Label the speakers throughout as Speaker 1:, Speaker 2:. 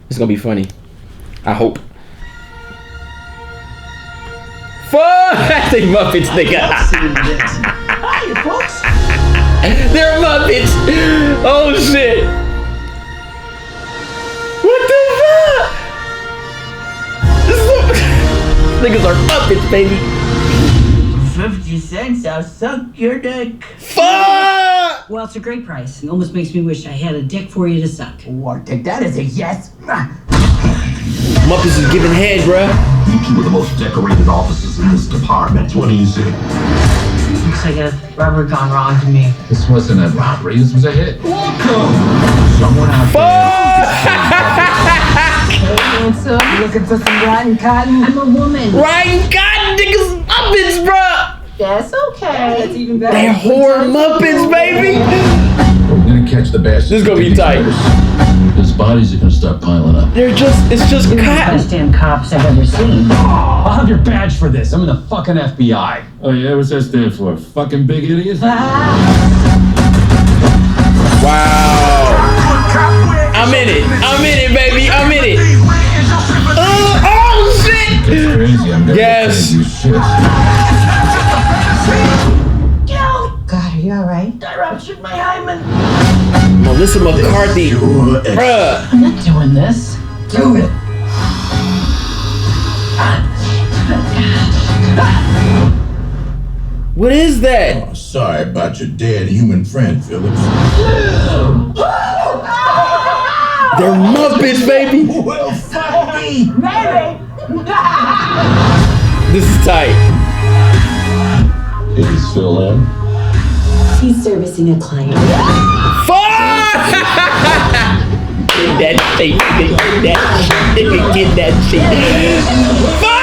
Speaker 1: It's gonna be funny. I hope. Fuck! They Muppets, nigga.
Speaker 2: Hi, folks.
Speaker 1: They're Muppets. Oh shit. What the fuck? Niggas are Muppets, baby.
Speaker 2: 50 cents, I'll suck your dick.
Speaker 1: Fuck!
Speaker 3: Well, it's a great price. It almost makes me wish I had a dick for you to suck.
Speaker 2: What? That is a yes.
Speaker 1: Muppets is giving head, bruh.
Speaker 4: You two are the most decorated officers in this department. What do you say?
Speaker 3: Looks like a robbery gone wrong to me.
Speaker 4: This wasn't a robbery. This was a hit. Welcome. Someone out
Speaker 3: Handsome, looking for some rotten cotton? I'm a woman.
Speaker 1: Ryan God niggas Muppets, bruh.
Speaker 3: That's okay. That's even better.
Speaker 1: They're horror Muppets, baby.
Speaker 4: We're gonna catch the bastard.
Speaker 1: This is gonna be tight.
Speaker 4: His bodies are gonna start piling up.
Speaker 1: It's just
Speaker 3: You're the
Speaker 1: cotton.
Speaker 3: best damn cops I've ever seen.
Speaker 5: I'll have your badge for this. I'm in the fucking FBI.
Speaker 4: Oh yeah, what's that stand for? Fucking big idiot?
Speaker 1: Wow. I'm in it, baby. I'm in it. Oh shit.
Speaker 4: It's crazy. I'm never
Speaker 1: Yes.
Speaker 4: gonna do shit.
Speaker 3: God, are you alright?
Speaker 2: I ruptured my hymen.
Speaker 1: Melissa McCarthy, bruh.
Speaker 3: I'm not doing this.
Speaker 2: Do it.
Speaker 1: What is that?
Speaker 4: Oh, sorry about your dead human friend, Phillips.
Speaker 1: They're Muppets, baby.
Speaker 4: Well, fuck me.
Speaker 1: This is tight.
Speaker 4: Is Phil in?
Speaker 3: He's servicing a client.
Speaker 1: Fuck! Get that shit. Get that shit. Fuck!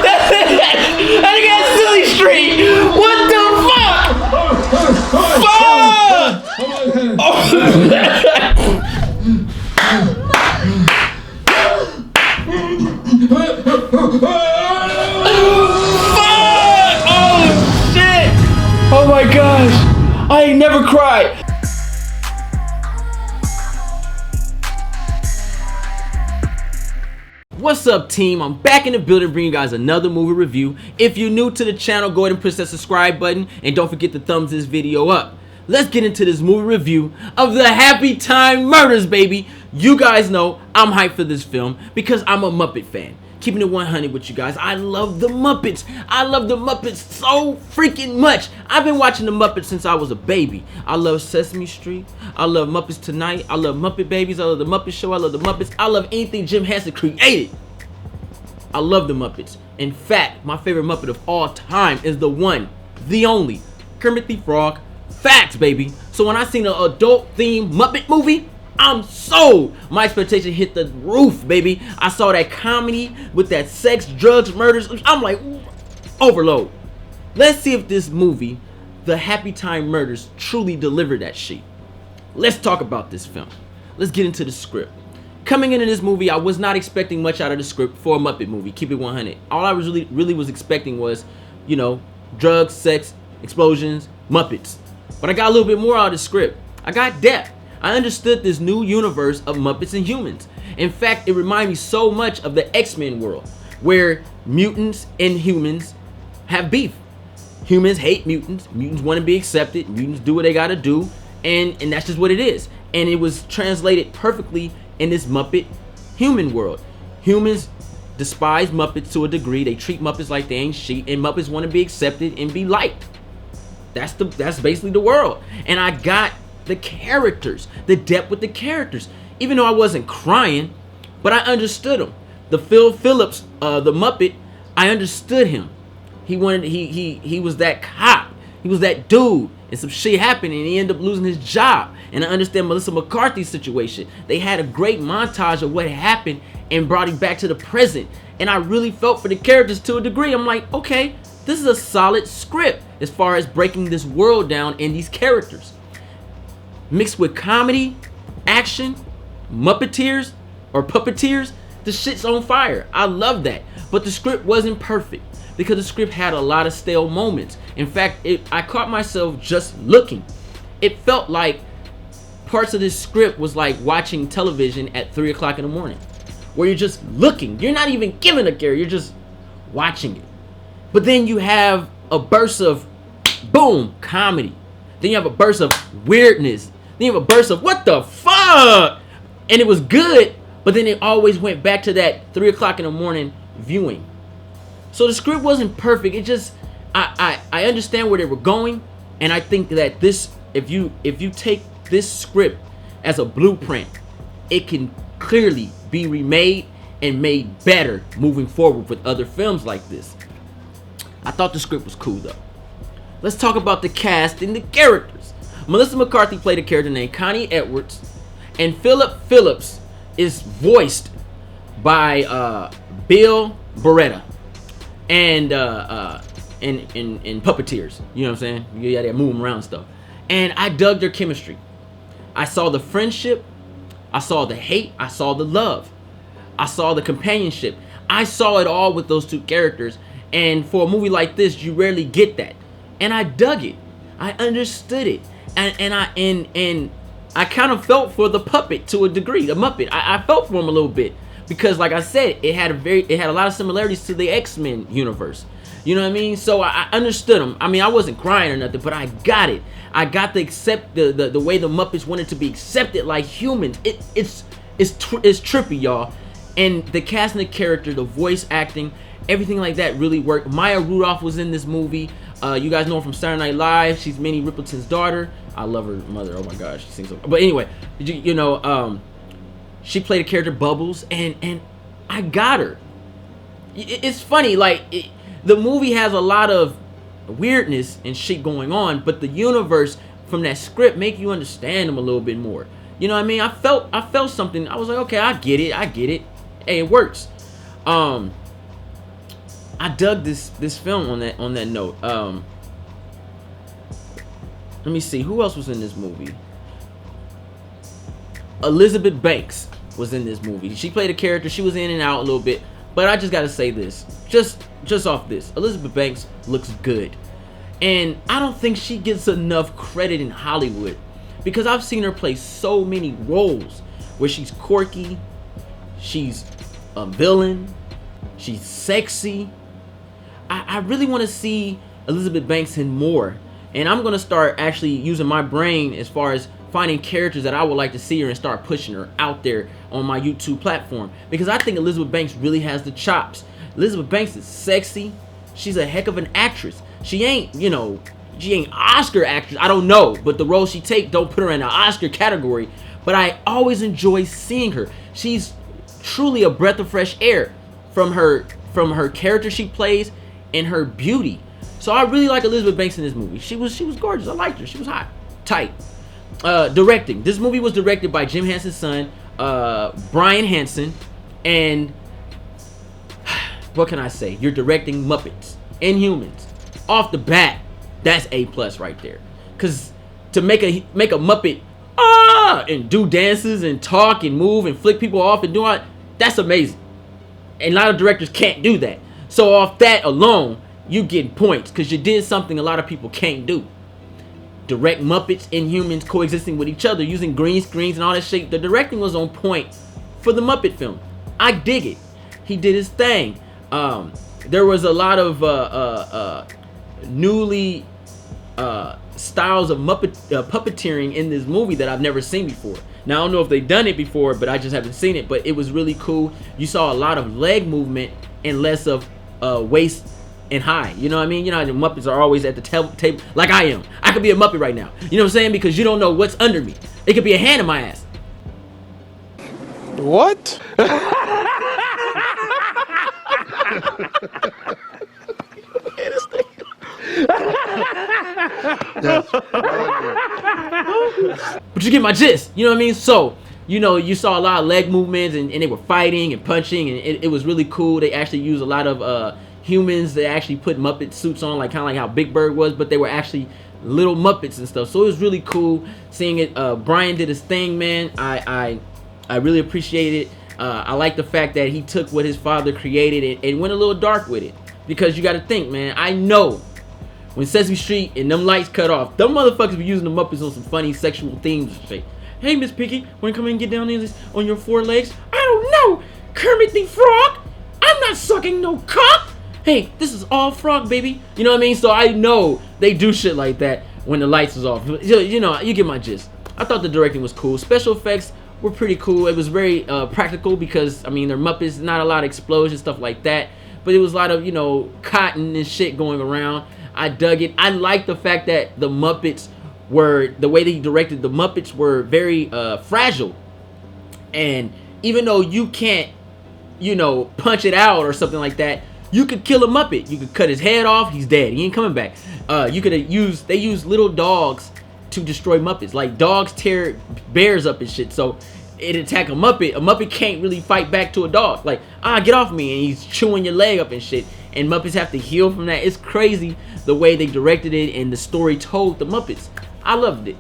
Speaker 1: That nigga had Silly Street. What the fuck? Oh shit! Oh my gosh! I ain't never cried. What's up, team? I'm back in the building bringing you guys another movie review. If you're new to the channel, go ahead and press that subscribe button and don't forget to thumbs this video up. Let's get into this movie review of the Happytime Murders, baby. You guys know I'm hyped for this film because I'm a Muppet fan. Keeping it 100 with you guys, I love the Muppets. I love the Muppets so freaking much. I've been watching the Muppets since I was a baby. I love Sesame Street. I love Muppets Tonight. I love Muppet Babies. I love the Muppet Show. I love the Muppets. I love anything Jim Henson created. I love the Muppets. In fact, my favorite Muppet of all time is the one, the only, Kermit the Frog. Facts, baby. So when I seen an adult-themed Muppet movie, I'm sold. My expectation hit the roof, baby. I saw that comedy with that sex, drugs, murders. I'm like, overload. Let's see if this movie, The Happytime Murders, truly delivered that shit. Let's talk about this film. Let's get into the script. Coming into this movie, I was not expecting much out of the script for a Muppet movie. Keep it 100. All I was really was expecting was, you know, drugs, sex, explosions, Muppets. But I got a little bit more out of the script. I got depth. I understood this new universe of Muppets and humans. In fact, it reminded me so much of the X-Men world, where mutants and humans have beef. Humans hate mutants. Mutants want to be accepted. Mutants do what they gotta do, and that's just what it is. And it was translated perfectly in this Muppet human world. Humans despise Muppets to a degree. They treat Muppets like they ain't shit, and Muppets want to be accepted and be liked. That's basically the world. And I got the characters, the depth with the characters. Even though I wasn't crying, but I understood him. The Phil Phillips, the Muppet, I understood him. He was that cop. He was that dude. And some shit happened and he ended up losing his job. And I understand Melissa McCarthy's situation. They had a great montage of what happened and brought him back to the present. And I really felt for the characters to a degree. I'm like, okay, this is a solid script as far as breaking this world down and these characters. Mixed with comedy, action, Muppeteers or puppeteers, the shit's on fire. I love that. But the script wasn't perfect because the script had a lot of stale moments. In fact, I caught myself just looking. It felt like parts of this script was like watching television at 3 o'clock in the morning, where you're just looking. You're not even given a care. You're just watching it. But then you have a burst of boom comedy. Then you have a burst of weirdness. Then you have a burst of what the fuck, and it was good. But then it always went back to that 3 o'clock in the morning viewing. So the script wasn't perfect. It just I understand where they were going, and I think that this, if you take this script as a blueprint, it can clearly be remade and made better moving forward with other films like this. I thought the script was cool though. Let's talk about the cast and the characters. Melissa McCarthy played a character named Connie Edwards, and Philip Phillips is voiced by Bill Beretta and puppeteers. You know what I'm saying? Yeah, they're moving around and stuff. And I dug their chemistry. I saw the friendship, I saw the hate, I saw the love, I saw the companionship. I saw it all with those two characters. And for a movie like this, you rarely get that. And I dug it. I understood it. And I kind of felt for the puppet to a degree, the Muppet. I felt for him a little bit, because like I said, it had a lot of similarities to the X-Men universe. You know what I mean? So I understood him. I mean, I wasn't crying or nothing, but I got it. I got the way the Muppets wanted to be accepted like humans. It's trippy, y'all. And the cast and the character, the voice acting, everything like that really worked. Maya Rudolph was in this movie. You guys know her from Saturday Night Live. She's Minnie Riperton's daughter. I love her mother. Oh my gosh, she sings so. But anyway, you know, she played a character, Bubbles, and I got her. It's funny, like the movie has a lot of weirdness and shit going on, but the universe from that script make you understand them a little bit more. You know what I mean? I felt something. I was like, okay, I get it. Hey, it works. I dug this film on that note. Let me see, who else was in this movie? Elizabeth Banks was in this movie. She played a character. She was in and out a little bit, but I just gotta say this, just off this, Elizabeth Banks looks good, and I don't think she gets enough credit in Hollywood, because I've seen her play so many roles where she's quirky, she's a villain, she's sexy. I really want to see Elizabeth Banks in more, and I'm gonna start actually using my brain as far as finding characters that I would like to see her and start pushing her out there on my YouTube platform, because I think Elizabeth Banks really has the chops. Elizabeth Banks is sexy. She's a heck of an actress. She ain't, you know, she ain't Oscar actress. I don't know, but the role she take don't put her in the Oscar category. But I always enjoy seeing her. She's truly a breath of fresh air from her character she plays and her beauty. So I really like Elizabeth Banks in this movie. She was gorgeous. I liked her. She was hot, tight. Directing. This movie was directed by Jim Henson's son, Brian Henson, and what can I say? You're directing Muppets, Inhumans. Off the bat, that's A+ right there. Cause to make a Muppet and do dances and talk and move and flick people off and do all that, that's amazing. And a lot of directors can't do that. So off that alone, you get points, because you did something a lot of people can't do. Direct Muppets, Inhumans coexisting with each other using green screens and all that shit. The directing was on point for the Muppet film. I dig it. He did his thing. There was a lot of newly styles of puppeteering in this movie that I've never seen before. Now, I don't know if they've done it before, but I just haven't seen it. But it was really cool. You saw a lot of leg movement and less of waist and high. You know what I mean? You know how the Muppets are always at the table like I am. I could be a Muppet right now. You know what I'm saying? Because you don't know what's under me. It could be a hand in my ass.
Speaker 6: What?
Speaker 1: But you get my gist. You know what I mean? So, you know, you saw a lot of leg movements, and they were fighting and punching, and it was really cool. They actually used a lot of humans. They actually put Muppet suits on, like kind of like how Big Bird was, but they were actually little Muppets and stuff. So it was really cool seeing it. Brian did his thing, man. I really appreciate it. I like the fact that he took what his father created and went a little dark with it, because you got to think, man. I know when Sesame Street and them lights cut off, them motherfuckers be using the Muppets on some funny sexual themes and shit. Hey, Miss Piggy, wanna come in and get down on your 4 legs? I don't know, Kermit the Frog. I'm not sucking no cock. Hey, this is all frog, baby. You know what I mean? So I know they do shit like that when the lights is off. You know, you get my gist. I thought the directing was cool. Special effects were pretty cool. It was very practical because, I mean, they're Muppets, not a lot of explosions, stuff like that. But it was a lot of, you know, cotton and shit going around. I dug it. I like the fact that the Muppets were, the way they directed the Muppets were very fragile. And even though you can't, you know, punch it out or something like that, you could kill a Muppet. You could cut his head off. He's dead. He ain't coming back. You could use, they use little dogs to destroy Muppets. Like dogs tear bears up and shit. So it attack a Muppet can't really fight back to a dog. Like, get off me. And he's chewing your leg up and shit. And Muppets have to heal from that. It's crazy the way they directed it and the story told the Muppets. I loved it.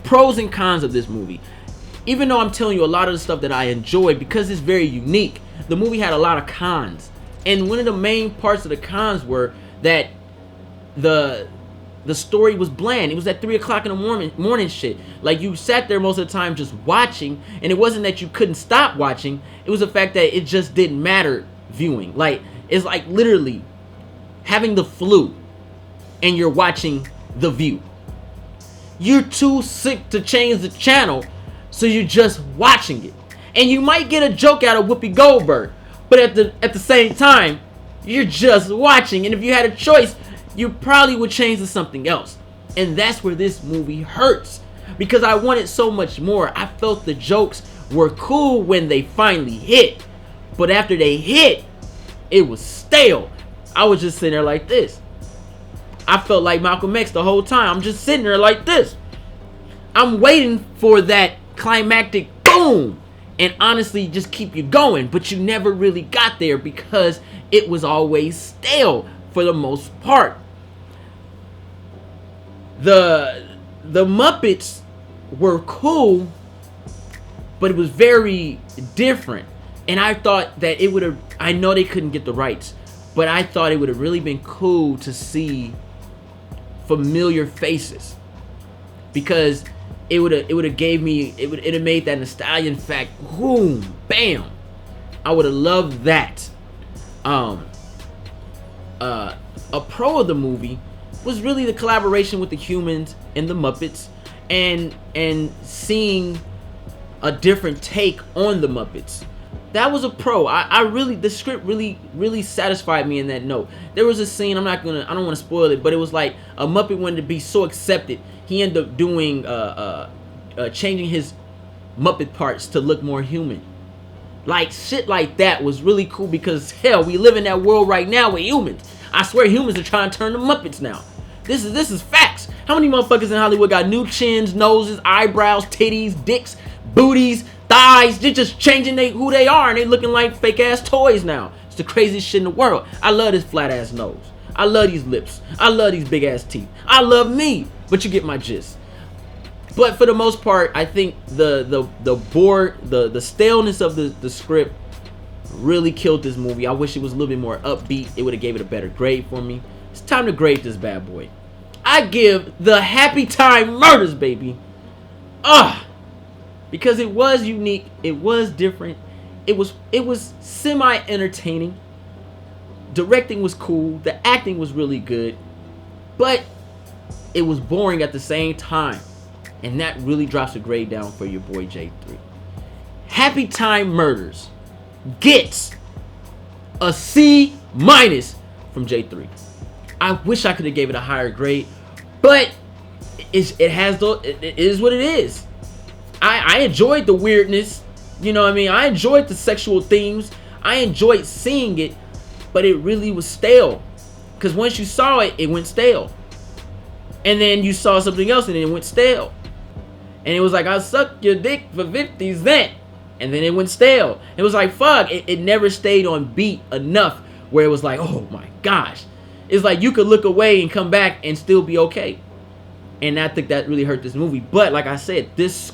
Speaker 1: Pros and cons of this movie. Even though I'm telling you a lot of the stuff that I enjoyed because it's very unique, the movie had a lot of cons. And one of the main parts of the cons were that the story was bland. It was at 3 o'clock in the morning shit. Like, you sat there most of the time just watching, and it wasn't that you couldn't stop watching. It was the fact that it just didn't matter viewing. Like, it's like literally having the flu and you're watching The View. You're too sick to change the channel, so you're just watching it. And you might get a joke out of Whoopi Goldberg, but at the same time, you're just watching. And if you had a choice, you probably would change to something else. And that's where this movie hurts, because I wanted so much more. I felt the jokes were cool when they finally hit, but after they hit, it was stale. I was just sitting there like this. I felt like Malcolm X the whole time. I'm just sitting there like this. I'm waiting for that climactic boom and honestly just keep you going, but you never really got there because it was always stale for the most part. The Muppets were cool, but it was very different. And I thought that it would have, I know they couldn't get the rights, but I thought it would have really been cool to see familiar faces, because it would have gave me, it have made that nostalgia fact, boom, bam. I would have loved that. A pro of the movie was really the collaboration with the humans and the Muppets, and seeing a different take on the Muppets. That was a pro. I really, the script really satisfied me in that note. There was a scene, I don't want to spoil it, but it was like a Muppet wanted to be so accepted, he ended up doing changing his Muppet parts to look more human. Like, shit like that was really cool, because hell, we live in that world right now with humans. I swear humans are trying to turn to Muppets now. This is facts. How many motherfuckers in Hollywood got new chins, noses, eyebrows, titties, dicks, booties, thighs? They're just changing who they are, and they looking like fake ass toys now. It's the craziest shit in the world. I love this flat ass nose. I love these lips. I love these big ass teeth. I love me. But you get my gist. But for the most part, I think the staleness of the script really killed this movie. I wish it was a little bit more upbeat. It would have gave it a better grade for me. It's time to grade this bad boy. I give the Happytime Murders, baby. Because it was unique, it was different, it was semi-entertaining. Directing was cool, the acting was really good, but it was boring at the same time. And that really drops the grade down for your boy J3. Happytime Murders gets a C- from J3. I wish I could have gave it a higher grade, but it is what it is. I enjoyed the weirdness, you know what I mean? I enjoyed the sexual themes. I enjoyed seeing it, but it really was stale. Because once you saw it, it went stale. And then you saw something else and it went stale. And it was like, I'll suck your dick for 50 cents. And then it went stale. It was like, fuck, it never stayed on beat enough where it was like, oh my gosh. It's like you could look away and come back and still be okay. And I think that really hurt this movie. But like I said, this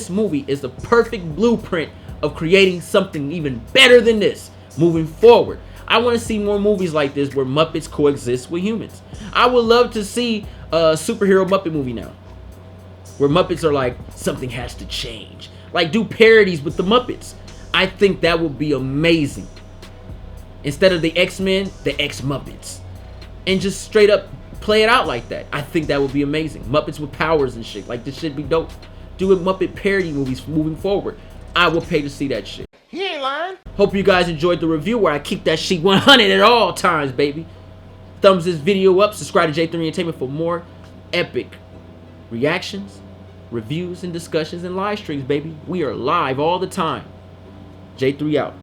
Speaker 1: movie is the perfect blueprint of creating something even better than this moving forward. I want to see more movies like this where Muppets coexist with humans. I would love to see a superhero Muppet movie now. where Muppets are like, something has to change. Like, do parodies with the Muppets. I think that would be amazing. Instead of the X-Men, the X-Muppets. And just straight up play it out like that. I think that would be amazing. Muppets with powers and shit. Like, this should be dope. Doing Muppet parody movies moving forward. I will pay to see that shit.
Speaker 6: He ain't lying.
Speaker 1: Hope you guys enjoyed the review where I keep that shit 100 at all times, baby. Thumbs this video up. Subscribe to J3 Entertainment for more epic reactions, reviews, and discussions and live streams, baby. We are live all the time. J3 out.